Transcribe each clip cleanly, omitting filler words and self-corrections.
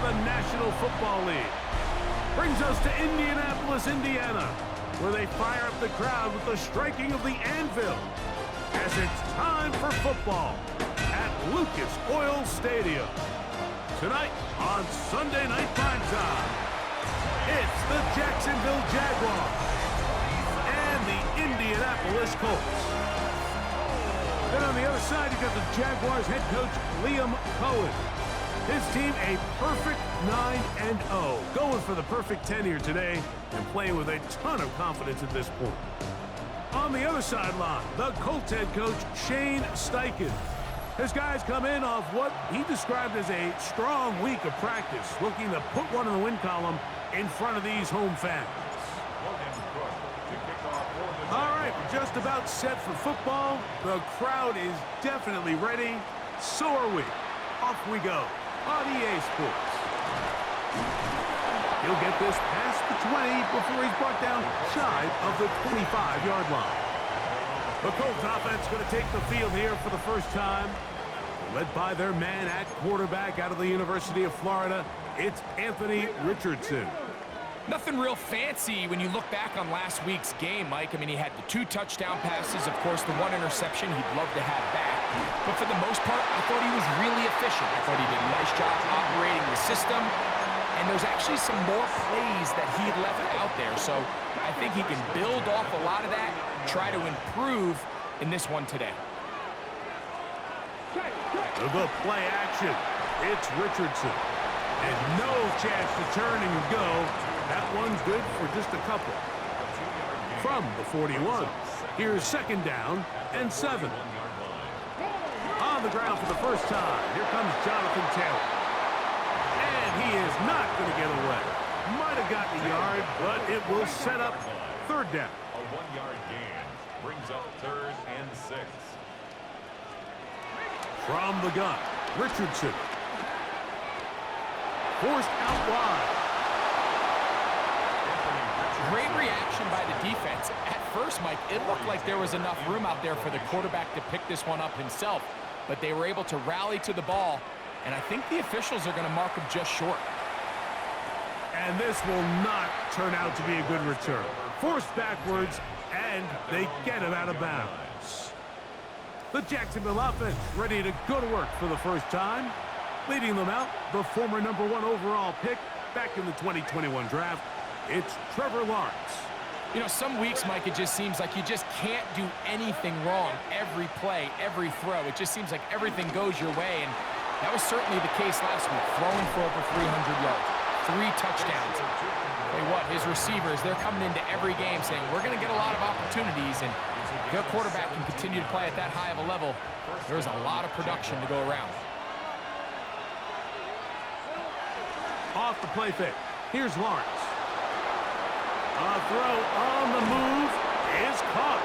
the National Football League. Brings us to Indianapolis, Indiana, where they fire up the crowd with the striking of the anvil as it's time for football at Lucas Oil Stadium. Tonight on Sunday Night Primetime, it's the Jacksonville Jaguars and the Indianapolis Colts. Then on the other side, you got the Jaguars head coach Liam Cohen. His team a perfect 9-0, going for the perfect 10 here today and playing with a ton of confidence at this point. On the other sideline, the Colts head coach Shane Steichen. His guys come in off what he described as a strong week of practice, looking to put one in the win column in front of these home fans. All right, we're just about set for football. The crowd is definitely ready. So are we. Off we go on EA Sports. He'll get this past the 20 before he's brought down shy of the 25-yard line. The Colts offense going to take the field here for the first time. Led by their man at quarterback out of the University of Florida, it's Anthony Richardson. Nothing real fancy when you look back on last week's game, Mike. I mean, he had the 2 touchdown passes, of course, the 1 interception he'd love to have back. But for the most part, I thought he was really efficient. I thought he did a nice job operating the system. And there's actually some more plays that he had left out there. So I think he can build off a lot of that, try to improve in this one today. The play action. It's Richardson. And no chance to turn and go. That one's good for just a couple. From the 41, here's second down and 7. On the ground for the first time, here comes Jonathan Taylor. And he is not going to get away. Might have gotten a yard, but it will set up third down. A 1-yard gain brings up 3rd and 6. From the gun, Richardson. Forced out wide. Great reaction by the defense. At first, Mike, it looked like there was enough room out there for the quarterback to pick this one up himself, but they were able to rally to the ball, and I think the officials are going to mark him just short. And this will not turn out to be a good return. Forced backwards, and they get him out of bounds. The Jacksonville offense ready to go to work for the first time. Leading them out, the former #1 overall pick back in the 2021 draft, it's Trevor Lawrence. You know, some weeks, Mike, it just seems like you just can't do anything wrong every play, every throw. It just seems like everything goes your way, and that was certainly the case last week, throwing for over 300 yards, 3 touchdowns. Hey, what, his receivers, they're coming into every game saying, we're going to get a lot of opportunities, and if your quarterback can continue to play at that high of a level, there's a lot of production to go around. Off the play fake. Here's Lawrence. A throw on the move is caught.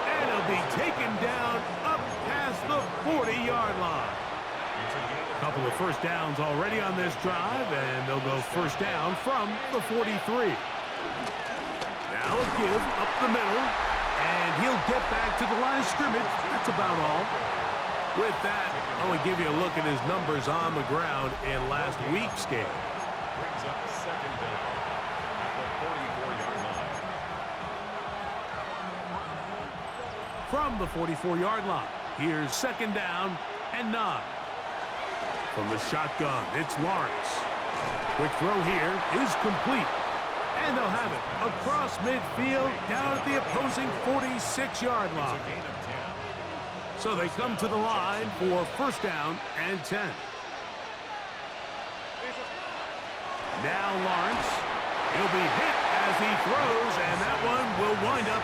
And he'll be taken down up past the 40-yard line. A couple of first downs already on this drive, and they'll go first down from the 43. Now a give up the middle, and he'll get back to the line of scrimmage. That's about all. With that, I want to give you a look at his numbers on the ground in last week's game. Brings up 2nd down at the 44-yard line. From the 44-yard line, here's second down and 9. From the shotgun, it's Lawrence. Quick throw here is complete. And they'll have it across midfield down at the opposing 46-yard line. Gain of 10. So they come to the line for first down and 10. Now Lawrence, he'll be hit as he throws, and that one will wind up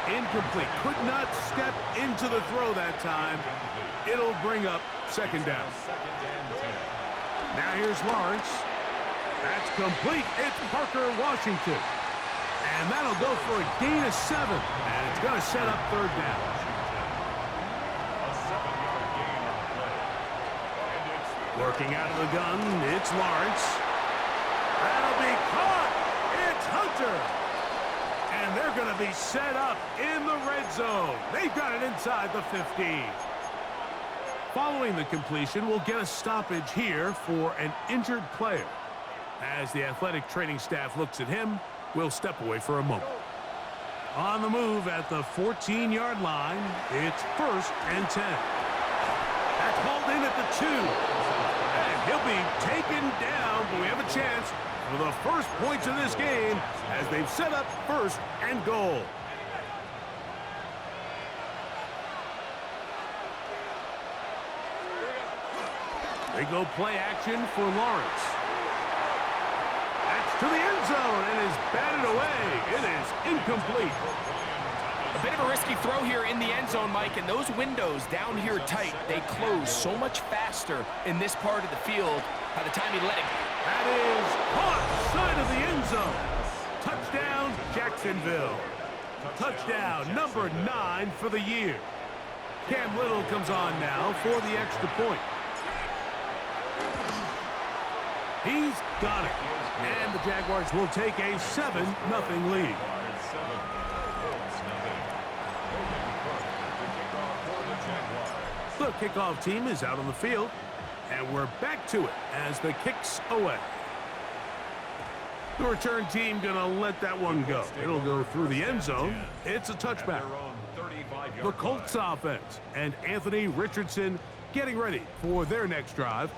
incomplete. Could not step into the throw that time. It'll bring up second down. Now here's Lawrence. That's complete. It's Parker Washington. And that'll go for a gain of 7. And it's going to set up third down. A 7-yard gain on the play. And it's Working out of the gun, it's Lawrence. That'll be caught. It's Hunter. And they're going to be set up in the red zone. They've got it inside the 15. Following the completion, we'll get a stoppage here for an injured player. As the athletic training staff looks at him, we'll step away for a moment. On the move at the 14-yard line, it's 1st and 10. That's hauled in at the 2. And he'll be taken down, but we have a chance for the first points of this game as they've set up 1st and goal. They go play action for Lawrence. That's to the end zone and is batted away. It is incomplete. A bit of a risky throw here in the end zone, Mike, and those windows down here tight, they close so much faster in this part of the field by the time he let it go. That is caught side of the end zone. Touchdown, Jacksonville. Touchdown, number 9 for the year. Cam Little comes on now for the extra point. He's got it. And the Jaguars will take a 7-0 lead. The kickoff team is out on the field, and we're back to it as the kick's away. The return team gonna let that one go. It'll go through the end zone. It's a touchback. The Colts offense and Anthony Richardson getting ready for their next drive,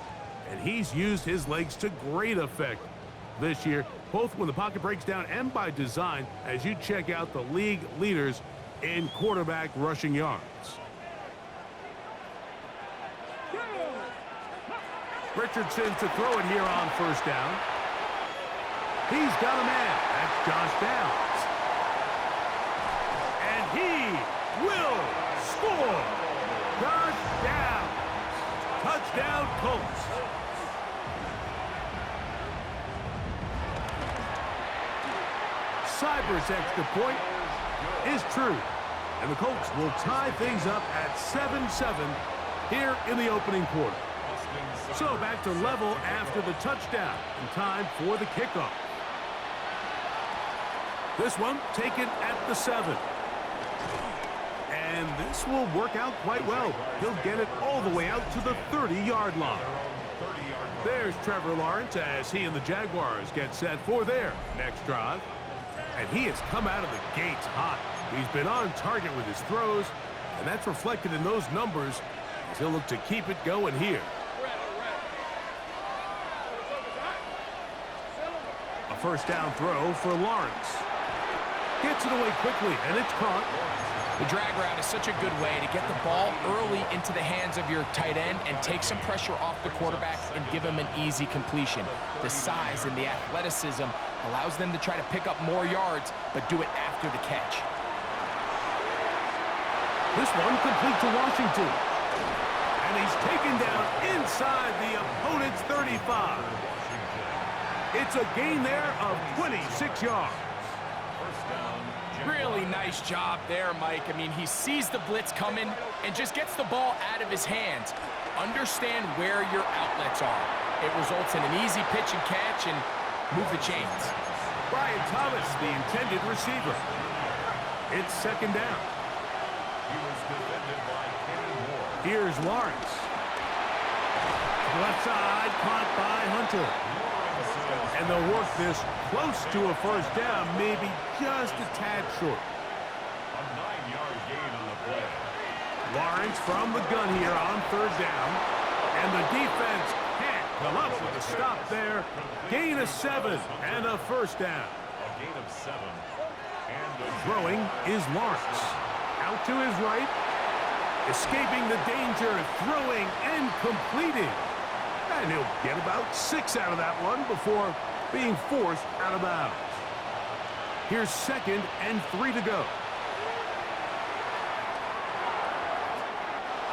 and he's used his legs to great effect this year, both when the pocket breaks down and by design, as you check out the league leaders in quarterback rushing yards. Richardson to throw it here on 1st down. He's got a man. That's Josh Downs. And he will score. Josh Downs. Touchdown, Colts. Cyber's extra point is true. And the Colts will tie things up at 7-7 here in the opening quarter. So back to level after the touchdown and time for the kickoff. This one taken at the 7. And this will work out quite well. He'll get it all the way out to the 30-yard line. There's Trevor Lawrence as he and the Jaguars get set for their next drive. And he has come out of the gates hot. He's been on target with his throws, and that's reflected in those numbers as he'll look to keep it going here. A 1st down throw for Lawrence. Gets it away quickly, and it's caught. The drag route is such a good way to get the ball early into the hands of your tight end and take some pressure off the quarterback and give him an easy completion. The size and the athleticism allows them to try to pick up more yards, but do it after the catch. This one complete to Washington. And he's taken down inside the opponent's 35. It's a gain there of 26 yards. Really nice job there, Mike. I mean, he sees the blitz coming and just gets the ball out of his hands. Understand where your outlets are. It results in an easy pitch and catch and move the chains. Brian Thomas, the intended receiver. It's 2nd down. Here's Lawrence. Left side, caught by Hunter. And they'll work this close to a 1st down, maybe just a tad short. A 9-yard gain on the play. Lawrence from the gun here on 3rd down. And the defense can't come up with a stop there. Gain of 7 and a 1st down. A gain of 7. And Throwing is Lawrence. Out to his right. Escaping the danger, throwing and completing. And he'll get about 6 out of that one before being forced out of bounds. Here's 2nd and 3 to go.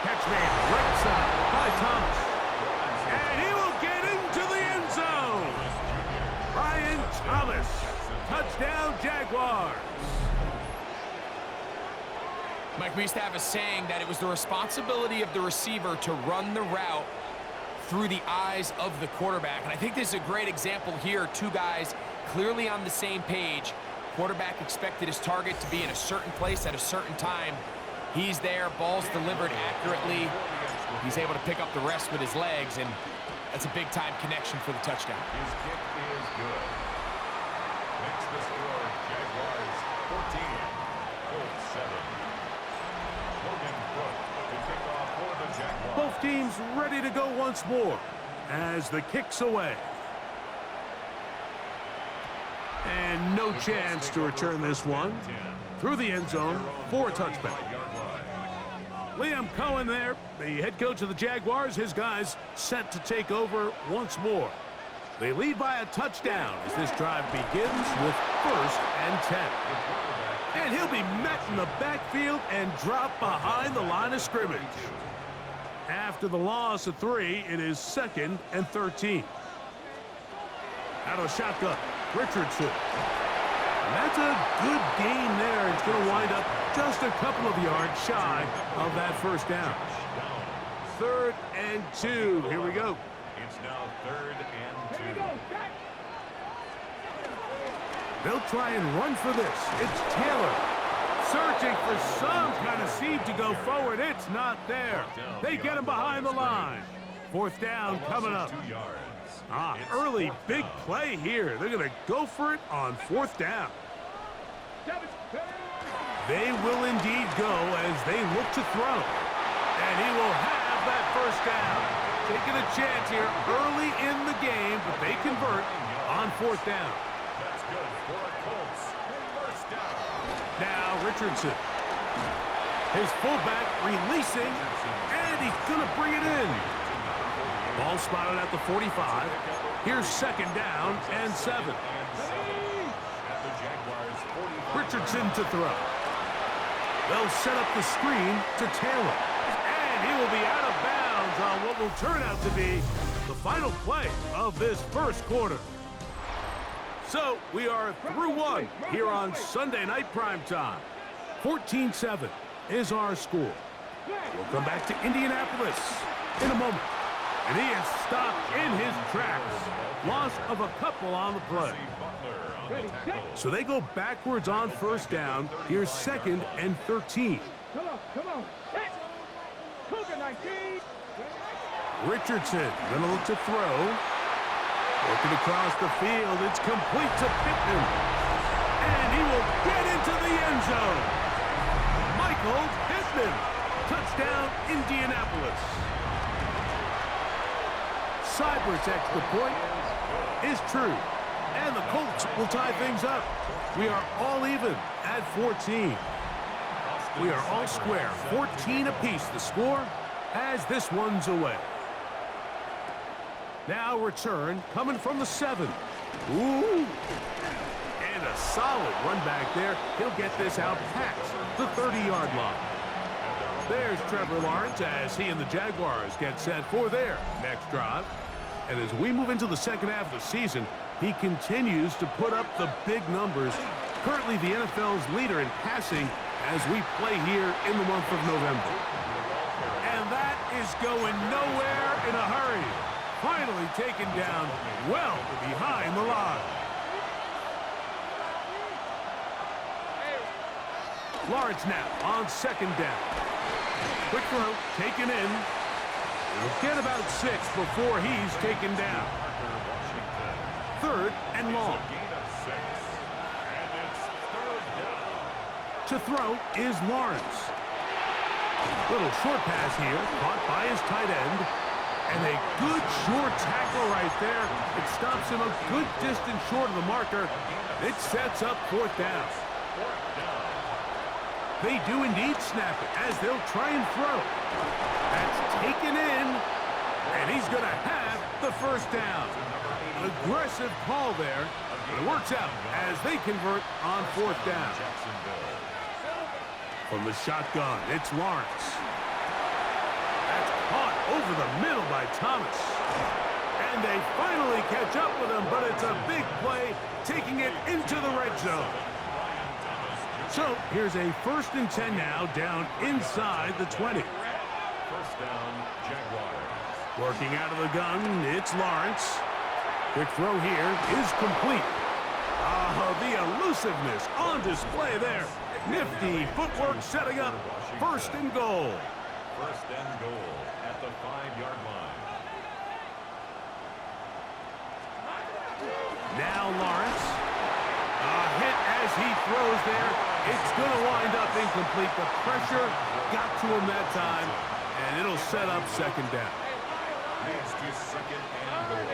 Catch man right side by Thomas. And he will get into the end zone. Brian Thomas. Touchdown, Jaguars. Mike, we used to have a saying that it was the responsibility of the receiver to run the route through the eyes of the quarterback. And I think this is a great example here. 2 guys clearly on the same page. Quarterback expected his target to be in a certain place at a certain time. He's there, ball's delivered accurately. He's able to pick up the rest with his legs, and that's a big-time connection for the touchdown. His kick is good. Makes the score Jaguars 14, Colts 7. Logan Cook to kick off for the Jaguars. Both teams ready to go once more as the kick's away. And no chance to return this one through the end zone for a touchback. Liam Cohen there, the head coach of the Jaguars. His guys set to take over once more. They lead by a touchdown as this drive begins with 1st and 10. And he'll be met in the backfield and dropped behind the line of scrimmage. After the loss of 3, it is 2nd and 13. Out of the shotgun, Richardson. And that's a good gain there. It's going to wind up just a couple of yards shy of that first down. 3rd and 2. Here we go. It's now 3rd and 2. They'll try and run for this. It's Taylor searching for some kind of seed to go forward. It's not there. They get him behind the line. 4th down coming up. 2 yards. Early big play here. They're going to go for it on 4th down. They will indeed go as they look to throw. And he will have that 1st down. Taking a chance here early in the game, but they convert on 4th down. That's good for the Colts. 1st down. Now Richardson. His fullback releasing, and he's going to bring it in. Ball spotted at the 45. Here's 2nd down and 7. Richardson to throw. They'll set up the screen to Taylor. And he will be out of bounds on what will turn out to be the final play of this first quarter. So we are through one here on Sunday Night Primetime. 14-7 is our score. We'll come back to Indianapolis in a moment. And he is stopped in his tracks. Loss of a couple on the play. So they go backwards on 1st down. Here's 2nd and 13. Come on. Richardson going to look to throw. Looking across the field. It's complete to Pittman. And he will get into the end zone. Michael Pittman. Touchdown, Indianapolis. Cyber's extra point is true. And the Colts will tie things up. We are all even at 14. We are all square. 14 apiece the score as this one's away. Now return coming from the 7. Ooh. And a solid run back there. He'll get this out past the 30-yard line. There's Trevor Lawrence as he and the Jaguars get set for their next drive. And as we move into the second half of the season, he continues to put up the big numbers. Currently the NFL's leader in passing as we play here in the month of November. And that is going nowhere in a hurry. Finally taken down well behind the line. Lawrence now on 2nd down. Quick throw, taken in. He'll get about 6 before he's taken down. 3rd and long. To throw is Lawrence. Little short pass here, caught by his tight end. And a good short tackle right there. It stops him a good distance short of the marker. It sets up 4th down. They do indeed snap it as they'll try and throw. That's taken in, and he's going to have the 1st down. Aggressive call there, but it works out as they convert on 4th down. From the shotgun, it's Lawrence. That's caught over the middle by Thomas. And they finally catch up with him, but it's a big play, taking it into the red zone. So here's a 1st and 10 now, down inside the 20. 1st down, Jaguars. Working out of the gun, it's Lawrence. Quick throw here is complete. The elusiveness on display there. Nifty footwork setting up 1st and goal. first and goal at the 5-yard line. Now Lawrence. A hit as he throws there. It's going to wind up incomplete. The pressure got to him that time, and it'll set up second down. Leads to second and goal.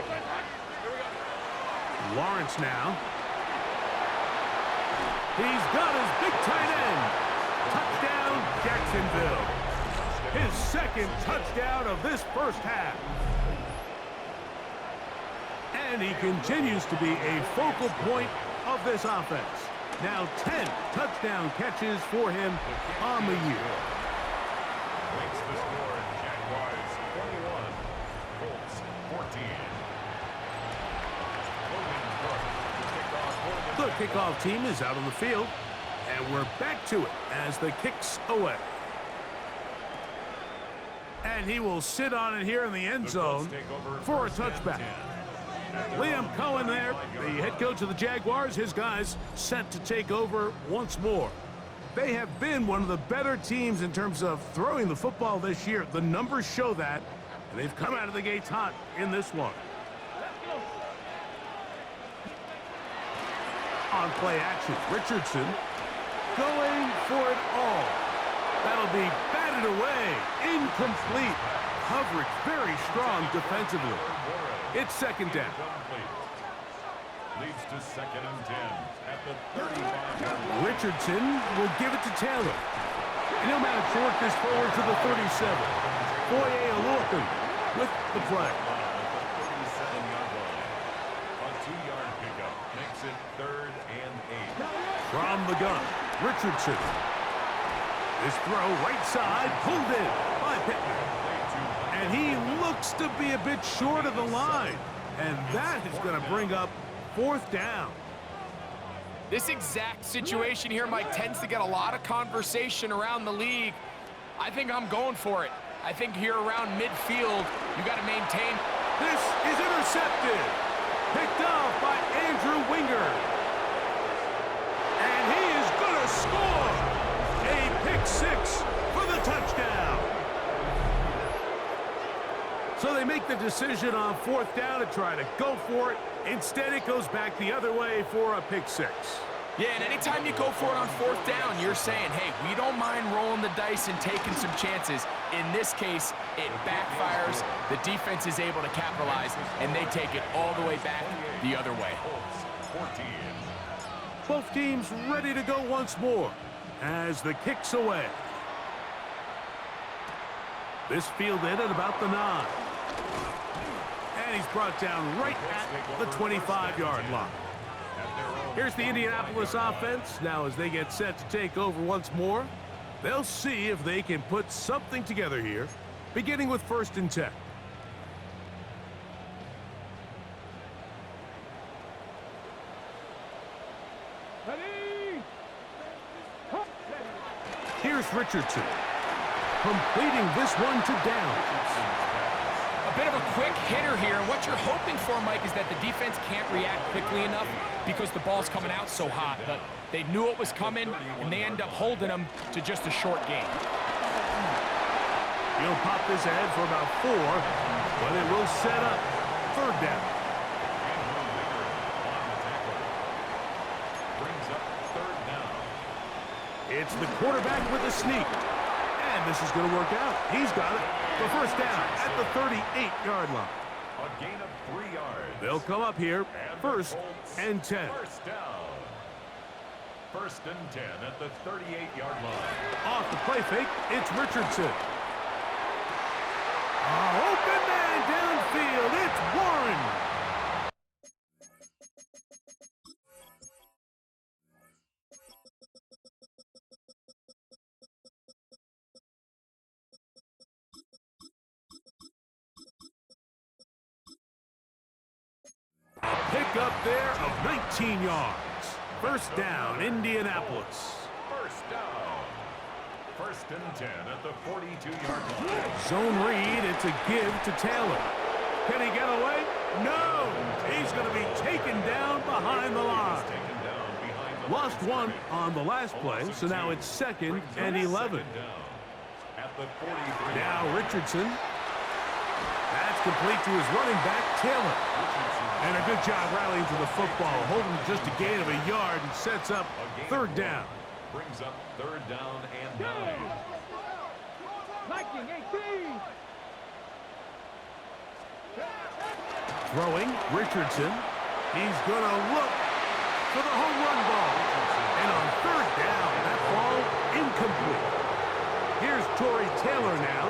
Lawrence now. He's got his big tight end. Touchdown, Jacksonville. His second touchdown of this first half. And he continues to be a focal point of this offense. Now 10 touchdown catches for him on the year. Makes the score Jaguars 21, Colts 14. The kickoff team is out on the field, and we're back to it as the kick's away. And he will sit on it here in the end zone for a touchback. Liam Cohen there, the head coach of the Jaguars, his guys set to take over once more. They have been one of the better teams in terms of throwing the football this year. The numbers show that, and they've come out of the gates hot in this one. On play action, Richardson going for it all. That'll be batted away, incomplete. Coverage very strong defensively. It's second down. Leads to second and 10 at the 35-yard line. Richardson will give it to Taylor. And he'll manage to work this forward to the 37. Foye Aluakun with the play. A 2-yard pickup makes it third and 8. From the gun, Richardson. This throw right side, pulled in by Pittman. And he looks to be a bit short of the line. And that is going to bring up fourth down. This exact situation here, Mike, tends to get a lot of conversation around the league. I think I'm going for it. I think here around midfield, you got to maintain. This is intercepted. Picked off by Andrew Winger. And he is going to score. A pick six for the touchdown. So they make the decision on fourth down to try to go for it. Instead, it goes back the other way for a pick six. Yeah, and anytime you go for it on fourth down, you're saying, hey, we don't mind rolling the dice and taking some chances. In this case, it backfires. The defense is able to capitalize, and they take it all the way back the other way. Both teams ready to go once more as the kick's away. This fielded at about the 9. And he's brought down right at the 25-yard line. Here's the Indianapolis offense. Now as they get set to take over once more, they'll see if they can put something together here, beginning with first and 10. Here's Richardson, completing this one to down. A bit of a quick hitter here. What you're hoping for, Mike, is that the defense can't react quickly enough because the ball's coming out so hot. But they knew it was coming, and they end up holding them to just a short game. He'll pop this ahead for about 4, but it will set up third down. Brings up third down. It's the quarterback with a sneak. And this is going to work out. He's got it. The first down at the 38-yard line. A gain of 3 yards. They'll come up here, first and 10. First down. First and 10 at the 38-yard line. Off the play fake, it's Richardson. Open man downfield, it's Warren. Pick up there of 19 yards. First down, Indianapolis. First down. First and 10 at the 42-yard line. Zone read, it's a give to Taylor. Can he get away? No! He's going to be taken down behind the line. Lost one on the last play, so now it's second and 11. At the 43. Now Richardson. That's complete to his running back, Taylor. And a good job rallying to the football, holding just a gain of a yard and sets up third down. Brings up third down and 9. Throwing, Richardson. He's going to look for the home run ball. And on third down, that ball incomplete. Here's Tory Taylor now,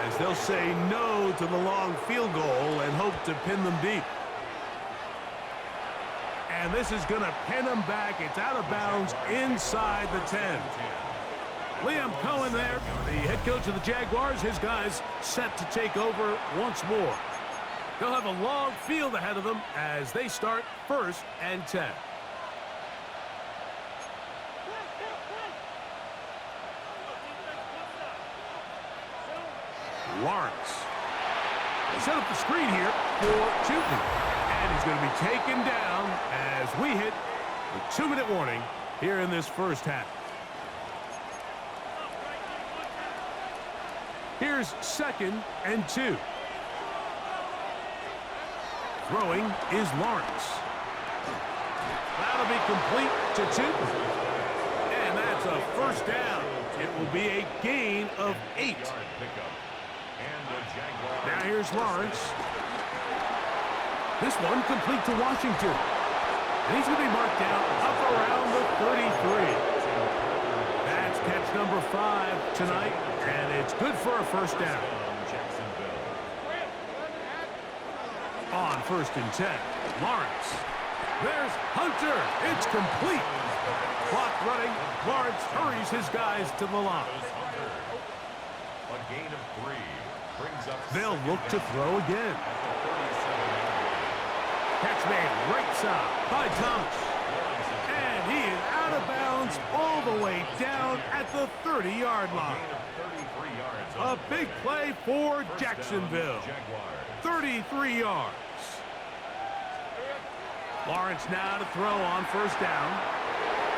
as they'll say no to the long field goal and hope to pin them deep. And this is going to pin them back. It's out of bounds inside the 10. Liam Cohen there, the head coach of the Jaguars. His guys set to take over once more. They'll have a long field ahead of them as they start 1st and 10. Lawrence. They set up the screen here for Chutney. And he's going to be taken down as we hit the 2-minute warning here in this first half. Here's 2nd and 2. Throwing is Lawrence. That'll be complete to Chutney. And that's a first down. It will be a gain of 8. Now here's Lawrence. This one complete to Washington. And he's going to be marked down up around the 33. That's catch number 5 tonight, and it's good for a first down. On 1st and 10, Lawrence. There's Hunter. It's complete. Clock running. Lawrence hurries his guys to the line. A gain of 3. They'll look to throw again. Catch made right side by Thomas. And he is out of bounds all the way down at the 30-yard line. A big play for Jacksonville. 33 yards. Lawrence now to throw on 1st down.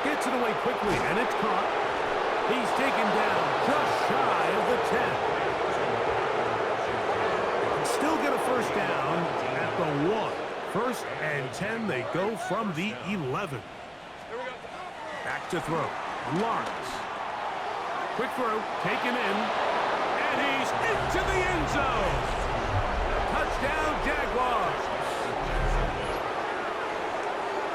Gets it away quickly, and it's caught. He's taken down just shy of the 10. Still get a first down at the 1. 1st and 10, they go from the 11. Back to throw. Lawrence. Quick throw, taken in, and he's into the end zone. Touchdown, Jaguars.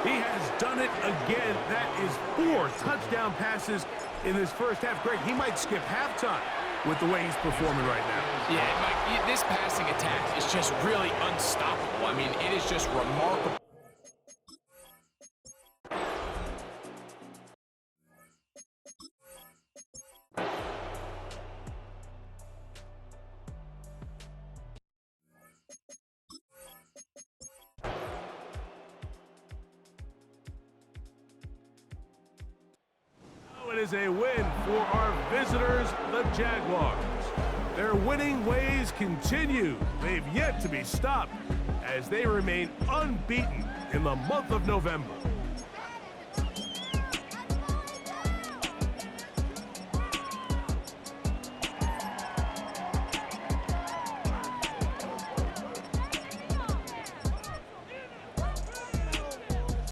He has done it again. That is 4 touchdown passes in this first half. Greg, he might skip halftime with the way he's performing right now. Yeah, Mike, this passing attack is just really unstoppable. I mean, it is just remarkable. It is a win for our visitors, the Jaguars. Their winning ways continue. They've yet to be stopped as they remain unbeaten in the month of November.